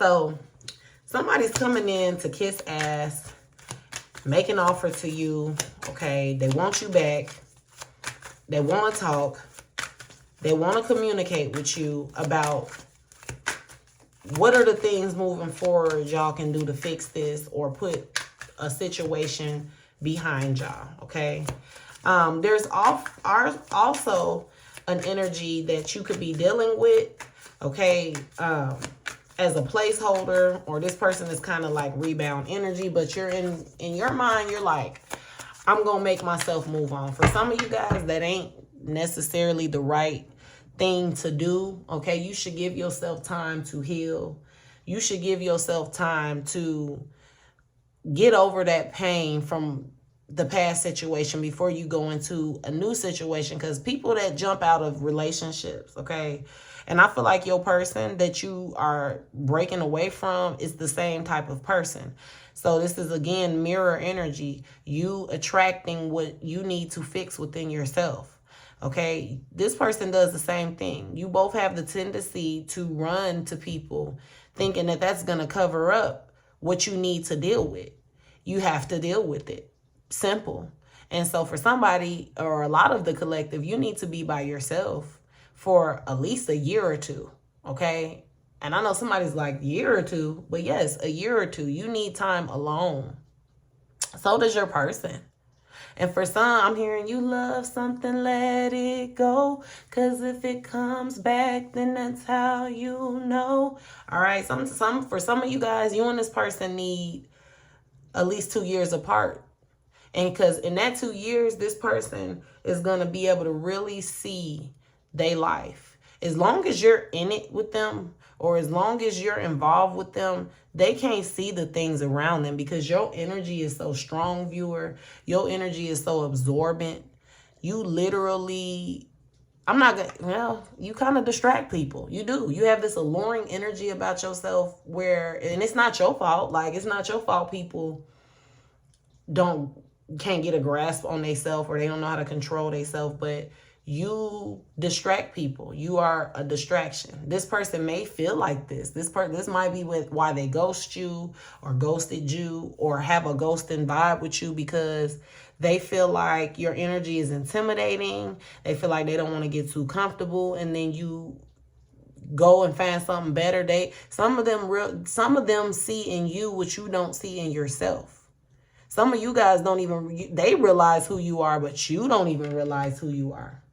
So somebody's coming in to kiss ass, make an offer to you, okay? They want you back. They want to talk. They want to communicate with you about what are the things moving forward y'all can do to fix this or put a situation behind y'all, okay? There's also an energy that you could be dealing with, okay, as a placeholder, or this person is kind of like rebound energy, but you're in your mind, you're like, I'm going to make myself move on. For some of you guys, that ain't necessarily the right thing to do, okay? You should give yourself time to heal. You should give yourself time to get over that pain from the past situation before you go into a new situation, because people that jump out of relationships, okay, and I feel like your person that you are breaking away from is the same type of person. So this is, again, mirror energy. You attracting what you need to fix within yourself. Okay, this person does the same thing. You both have the tendency to run to people thinking that that's going to cover up what you need to deal with. You have to deal with it. Simple. And so for somebody, or a lot of the collective, you need to be by yourself for at least a year or two, okay? And I know somebody's like, year or two, but yes, a year or two. You need time alone. So does your person. And for some, I'm hearing you love something, let it go. Because if it comes back, then that's how you know. All right, for some of you guys, you and this person need at least 2 years apart. And because in that 2 years, this person is going to be able to really see their life. As long as you're in it with them, or as long as you're involved with them, they can't see the things around them because your energy is so strong, viewer. Your energy is so absorbent. You literally, you kind of distract people. You do. You have this alluring energy about yourself and it's not your fault. Like, it's not your fault people can't get a grasp on themselves, or they don't know how to control themselves, but you distract people. You are a distraction. This person may feel like this. This might be why they ghost you or ghosted you or have a ghosting vibe with you, because they feel like your energy is intimidating. They feel like they don't want to get too comfortable, and then you go and find something better. Some of them see in you what you don't see in yourself. Some of you guys they realize who you are, but you don't even realize who you are.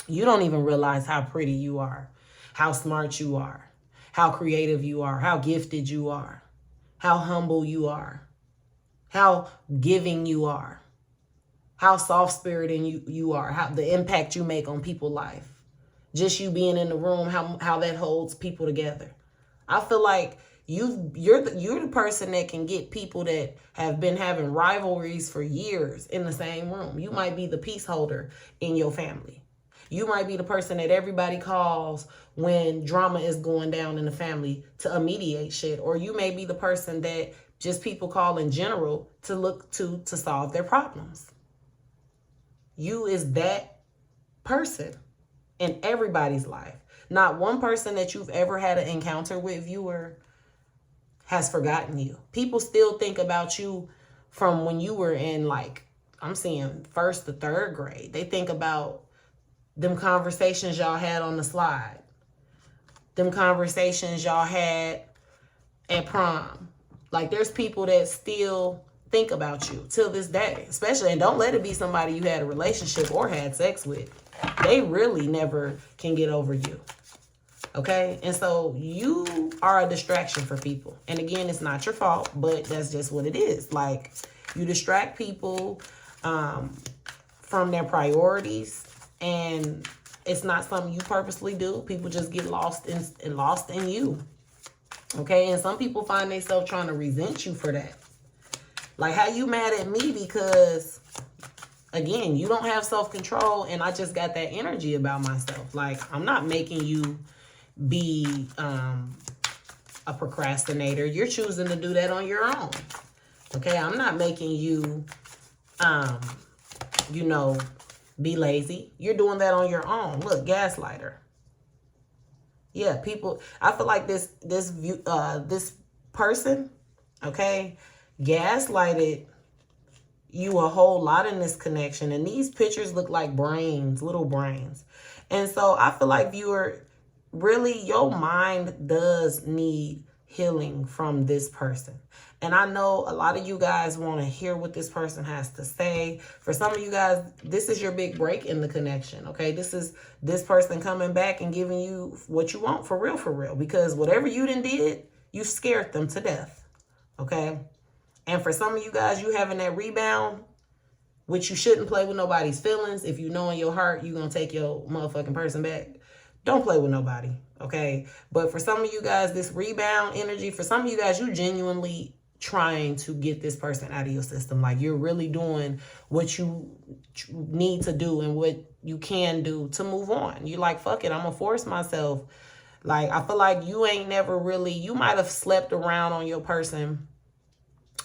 You don't even realize how pretty you are, how smart you are, how creative you are, how gifted you are, how humble you are, how giving you are, how soft-spirited you are, how the impact you make on people's life. Just you being in the room, how that holds people together. I feel like you're the person that can get people that have been having rivalries for years in the same room. You might be the peace holder in your family. You might be the person that everybody calls when drama is going down in the family to mediate shit. Or you may be the person that just people call in general to look to solve their problems. You is that person in everybody's life. Not one person that you've ever had an encounter with, viewer, has forgotten you. People still think about you from when you were in, like, I'm seeing 1st to 3rd grade. They think about them conversations y'all had on the slide. Them conversations y'all had at prom. Like, there's people that still think about you till this day. Especially, and don't let it be somebody you had a relationship or had sex with. They really never can get over you. Okay? And so you are a distraction for people. And again, it's not your fault, but that's just what it is. Like, you distract people from their priorities, and it's not something you purposely do. People just get lost in you. Okay? And some people find themselves trying to resent you for that. Like, how you mad at me because, again, you don't have self-control, and I just got that energy about myself. Like, I'm not making you be a procrastinator. You're choosing to do that on your own. Okay? I'm not making you, be lazy. You're doing that on your own. Look, gaslighter. Yeah, people, I feel like this person, okay, gaslighted you a whole lot in this connection. And these pictures look like brains, little brains. And so I feel like viewer, really your mind does need healing from this person. And I know a lot of you guys want to hear what this person has to say. For some of you guys, this is your big break in the connection, okay? This is this person coming back and giving you what you want for real. Because whatever you done did, you scared them to death, okay? And for some of you guys, you having that rebound, which you shouldn't play with nobody's feelings. If you know in your heart you're going to take your motherfucking person back, don't play with nobody, okay? But for some of you guys, this rebound energy, for some of you guys, you genuinely trying to get this person out of your system. Like you're really doing what you need to do and what you can do to move on. You're like, fuck it, I'm going to force myself. Like, I feel like you ain't never really, you might have slept around on your person.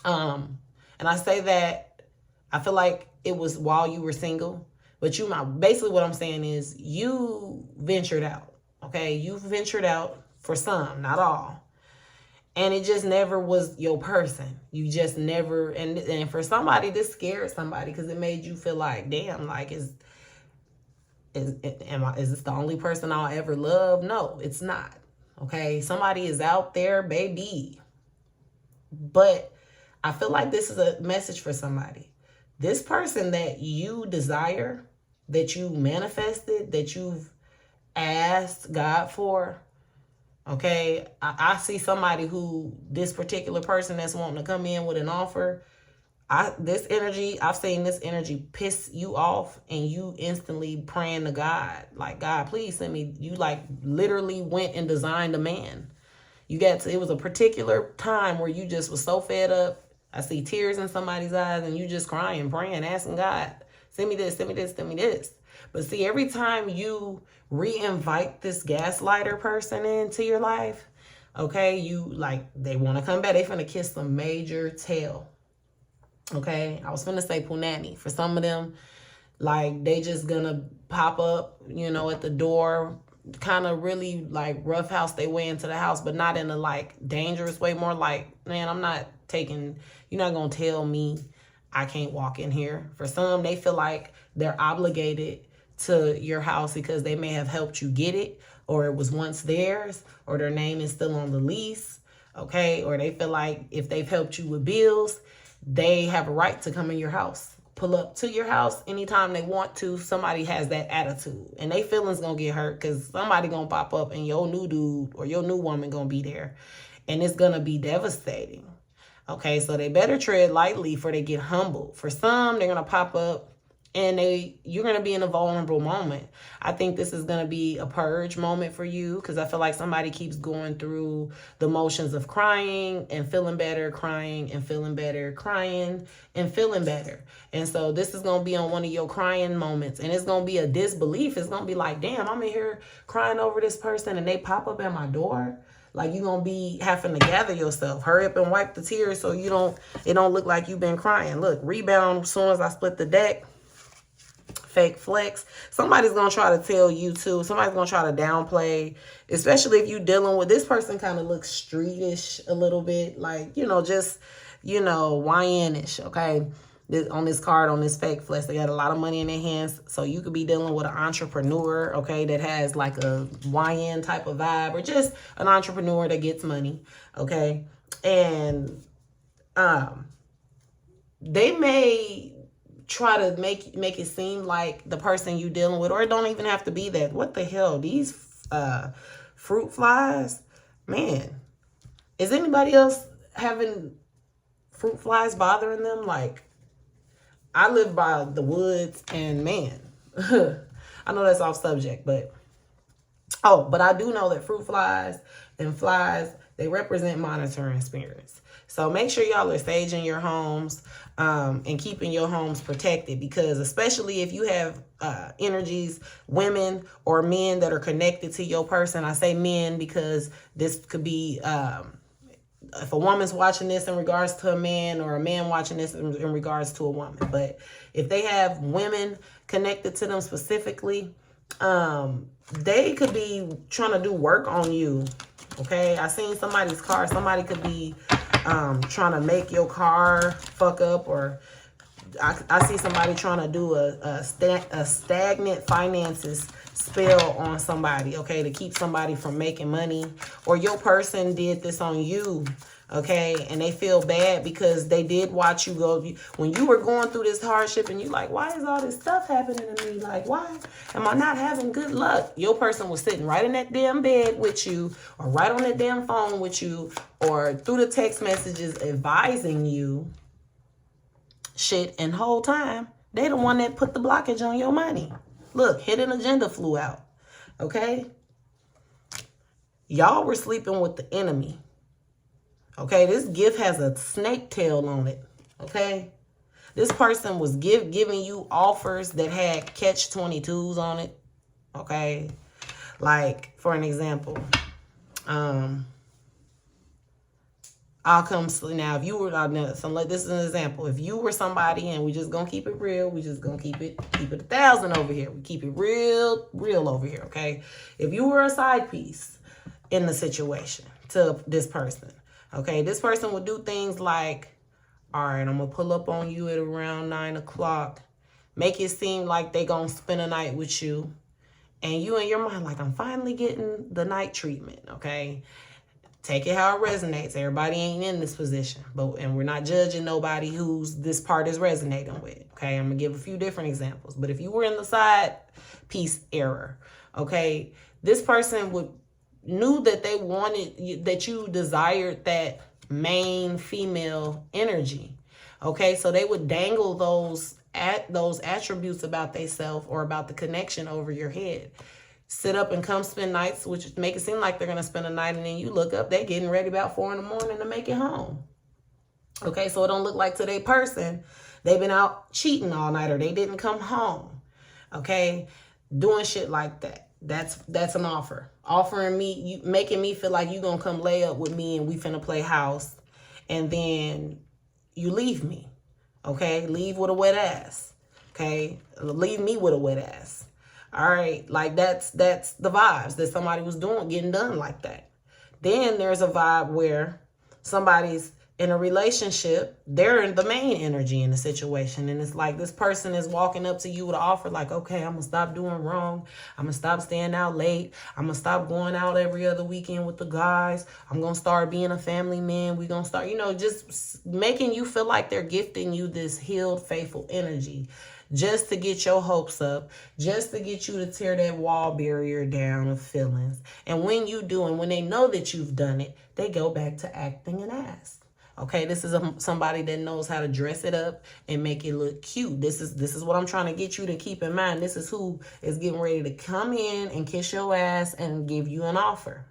And I say that, I feel like it was while you were single, but you might, basically what I'm saying is you ventured out, okay? You ventured out for some, not all. And it just never was your person. You just never, and for somebody, this scared somebody because it made you feel like, damn, like, is this the only person I'll ever love? No, it's not, okay? Somebody is out there, baby. But I feel like this is a message for somebody. This person that you desire, that you manifested, that you've asked God for, okay, I see somebody who, this particular person that's wanting to come in with an offer, this energy, I've seen this energy piss you off and you instantly praying to God, like, God, please send me, you like literally went and designed a man. You got to, it was a particular time where you just was so fed up. I see tears in somebody's eyes and you just crying, praying, asking God, send me this, send me this, send me this. But see, every time you re-invite this gaslighter person into your life, okay, you like, they want to come back. They finna kiss some major tail. Okay, I was finna say punani. For some of them, like, they just gonna pop up, you know, at the door, kind of really like roughhouse their way into the house, but not in a like dangerous way, more like, man, I'm not taking, you're not gonna tell me I can't walk in here. For some, they feel like they're obligated to your house because they may have helped you get it, or it was once theirs, or their name is still on the lease, okay? Or they feel like if they've helped you with bills, they have a right to come in your house, pull up to your house anytime they want to. Somebody has that attitude and they feelings gonna get hurt because somebody gonna pop up and your new dude or your new woman gonna be there, and it's gonna be devastating. Okay, so they better tread lightly before they get humbled. For some, they're gonna pop up and you're gonna be in a vulnerable moment. I think this is gonna be a purge moment for you because I feel like somebody keeps going through the motions of crying and feeling better, crying and feeling better, crying and feeling better. And so this is gonna be on one of your crying moments, and it's gonna be a disbelief. It's gonna be like, damn, I'm in here crying over this person and they pop up at my door. Like, you're gonna be having to gather yourself, hurry up and wipe the tears so it don't look like you've been crying. Look, rebound as soon as I split the deck. Fake flex. Somebody's gonna try to tell you too. Somebody's gonna try to downplay, especially if you dealing with this person. Kind of looks streetish a little bit, like, you know, just, you know, YN-ish. Okay, on this card, on this fake flex, they got a lot of money in their hands. So you could be dealing with an entrepreneur, okay, that has like a YN type of vibe, or just an entrepreneur that gets money, okay, and they may try to make it seem like the person you dealing with, or it don't even have to be that. What the hell? These fruit flies, man. Is anybody else having fruit flies bothering them? Like, I live by the woods, and man, I know that's off subject, but but I do know that fruit flies and flies, they represent monitoring spirits. So make sure y'all are saging your homes and keeping your homes protected, because especially if you have energies, women or men that are connected to your person. I say men because this could be if a woman's watching this in regards to a man, or a man watching this in regards to a woman. But if they have women connected to them specifically, They could be trying to do work on you. Okay, I seen somebody's car. Somebody could be trying to make your car fuck up, or I see somebody trying to do a stagnant finances spell on somebody, okay, to keep somebody from making money. Or your person did this on you, okay, and they feel bad because they did watch you go. When you were going through this hardship and you like, why is all this stuff happening to me? Like, why am I not having good luck? Your person was sitting right in that damn bed with you, or right on that damn phone with you, or through the text messages advising you shit, and whole time they the one that put the blockage on your money. Look, hidden agenda flew out. Okay, y'all were sleeping with the enemy. Okay, this gift has a snake tail on it. Okay, this person was giving you offers that had catch-22s on it. Okay, like for an example, I'll come now. If you were this is an example. If you were somebody, and we just gonna keep it real, we just gonna keep it 1,000 over here. We keep it real over here. Okay. If you were a side piece in the situation to this person, okay, this person would do things like, all right, I'm gonna pull up on you at around 9 o'clock, make it seem like they gonna spend a night with you, and you in your mind like, I'm finally getting the night treatment. Okay. Take it how it resonates. Everybody ain't in this position, and we're not judging nobody who's this part is resonating with. Okay, I'm gonna give a few different examples. But if you were in the side piece era, okay, this person knew that they wanted, that you desired that main female energy. Okay, so they would dangle those attributes about themselves or about the connection over your head. Sit up and come spend nights, which make it seem like they're going to spend a night, and then you look up, they're getting ready about 4 in the morning to make it home. Okay, so it don't look like to their person they've been out cheating all night, or they didn't come home. Okay, doing shit like that. That's an offer. Offering me, making me feel like you going to come lay up with me and we finna play house, and then you leave me. Okay, leave with a wet ass. Okay, leave me with a wet ass. All right, like that's the vibes that somebody was getting done like that. Then there's a vibe where somebody's in a relationship, they're the main energy in the situation, and it's like this person is walking up to you with an offer like, okay, I'm gonna stop doing wrong, I'm gonna stop staying out late, I'm gonna stop going out every other weekend with the guys, I'm gonna start being a family man, we're gonna start, just making you feel like they're gifting you this healed, faithful energy, just to get your hopes up, just to get you to tear that wall barrier down of feelings. And when you do, and when they know that you've done it, they go back to acting an ass. Okay, this is somebody that knows how to dress it up and make it look cute. This is what I'm trying to get you to keep in mind. This is who is getting ready to come in and kiss your ass and give you an offer.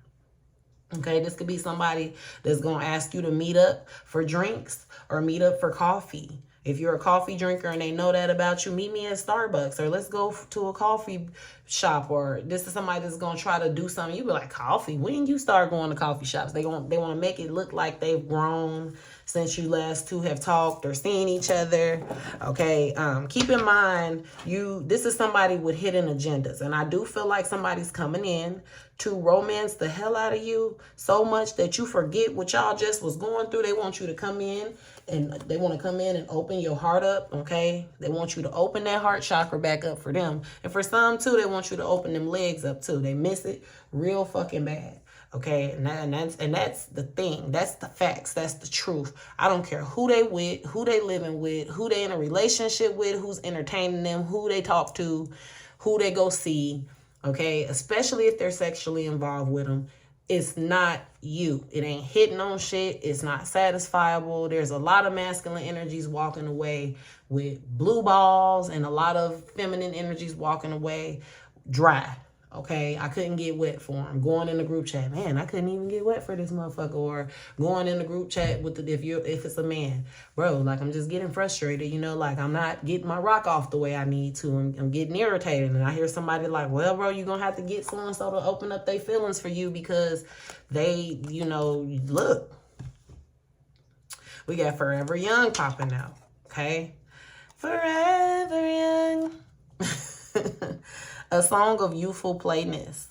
Okay, this could be somebody that's going to ask you to meet up for drinks or meet up for coffee. If you're a coffee drinker and they know that about you, meet me at Starbucks, or let's go to a coffee shop. Or this is somebody that's going to try to do something. You be like, coffee? When you start going to coffee shops? They want to make it look like they've grown since you last two have talked or seen each other. Okay, keep in mind, this is somebody with hidden agendas. And I do feel like somebody's coming in to romance the hell out of you so much that you forget what y'all just was going through. They want you to come in, and they want to come in and open your heart up, okay? They want you to open that heart chakra back up for them. And for some, too, they want you to open them legs up, too. They miss it real fucking bad, okay? And that's the thing. That's the facts. That's the truth. I don't care who they with, who they living with, who they in a relationship with, who's entertaining them, who they talk to, who they go see, okay? Especially if they're sexually involved with them. It's not you. It ain't hitting on shit. It's not satisfiable. There's a lot of masculine energies walking away with blue balls, and a lot of feminine energies walking away dry. Okay, I couldn't get wet for him. Going in the group chat, man, I couldn't even get wet for this motherfucker. Or going in the group chat with if it's a man, bro, like I'm just getting frustrated, like I'm not getting my rock off the way I need to. I'm getting irritated, and I hear somebody like, well, bro, you're gonna have to get so and so to open up their feelings for you because they, look, we got Forever Young popping out. Okay, Forever Young. A song of youthful playfulness.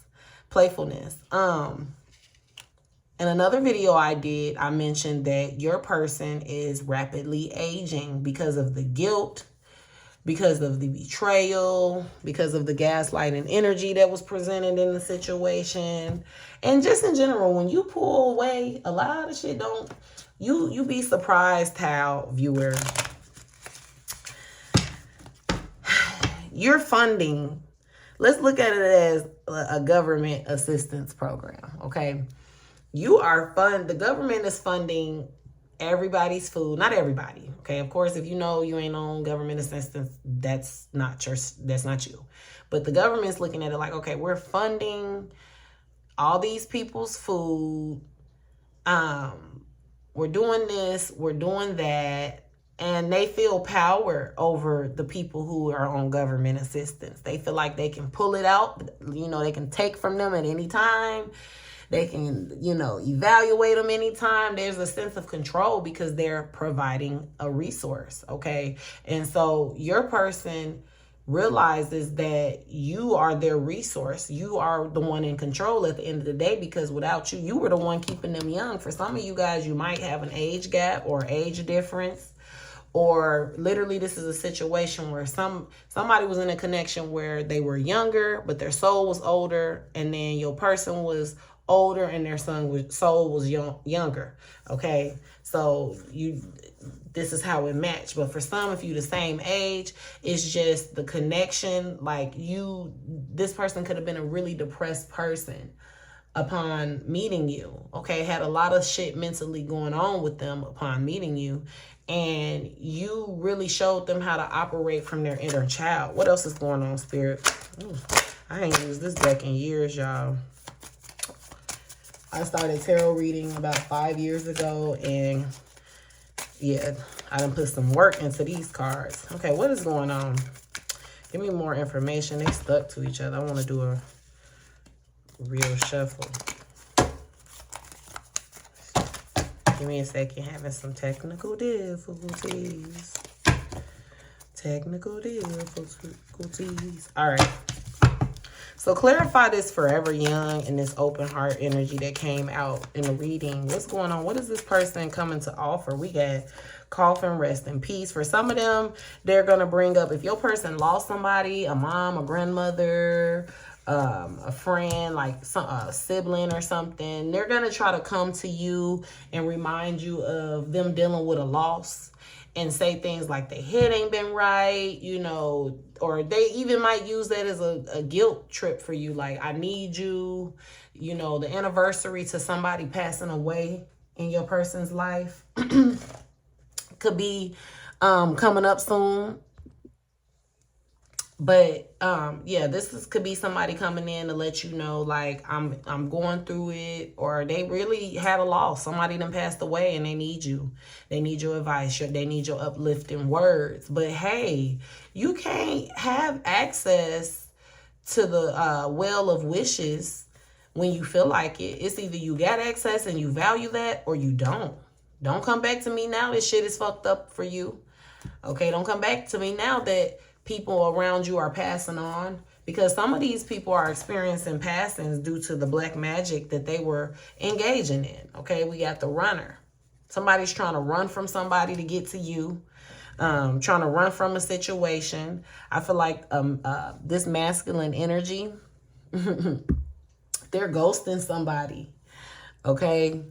In another video I did, I mentioned that your person is rapidly aging because of the guilt, because of the betrayal, because of the gaslighting energy that was presented in the situation. And just in general, when you pull away, a lot of shit don't, you be surprised how, viewer, you're funding, let's look at it as a government assistance program, okay? The government is funding everybody's food. Not everybody, okay? Of course, if you know you ain't on government assistance, that's not you. But the government's looking at it like, okay, we're funding all these people's food. We're doing this, we're doing that. And they feel power over the people who are on government assistance. They feel like they can pull it out. They can take from them at any time. They can, evaluate them anytime. There's a sense of control because they're providing a resource, okay? And so your person realizes that you are their resource. You are the one in control at the end of the day, because without you, you were the one keeping them young. For some of you guys, you might have an age gap or age difference. Or literally, this is a situation where somebody was in a connection where they were younger, but their soul was older, and then your person was older and their soul was younger. Okay, so this is how it matched. But for some of you the same age, it's just the connection. Like this person could have been a really depressed person upon meeting you, okay? Had a lot of shit mentally going on with them upon meeting you, and you really showed them how to operate from their inner child. What else is going on, Spirit? Ooh, I ain't used this deck in years, y'all. I started tarot reading about 5 years ago, and yeah, I done put some work into these cards. Okay, what is going on? Give me more information. They stuck to each other. I want to do a real shuffle. Give me a second. Having some technical difficulties. All right. So clarify this forever young and this open heart energy that came out in the reading. What's going on? What is this person coming to offer? We got coffin, rest in peace. For some of them, they're going to bring up, if your person lost somebody, a mom, a grandmother, a friend, like a sibling or something, they're going to try to come to you and remind you of them dealing with a loss. And say things like their head ain't been right, or they even might use that as a guilt trip for you. Like, I need you, the anniversary to somebody passing away in your person's life could be coming up soon. But yeah, could be somebody coming in to let you know, like, I'm going through it, or they really had a loss. Somebody done passed away and they need you. They need your advice. They need your uplifting words. But hey, you can't have access to the well of wishes when you feel like it. It's either you got access and you value that, or you don't. Don't come back to me now. This shit is fucked up for you. Okay, don't come back to me now that people around you are passing on, because some of these people are experiencing passings due to the black magic that they were engaging in. Okay, we got the runner. Somebody's trying to run from somebody to get to you, trying to run from a situation. I feel like this masculine energy, they're ghosting somebody. Okay,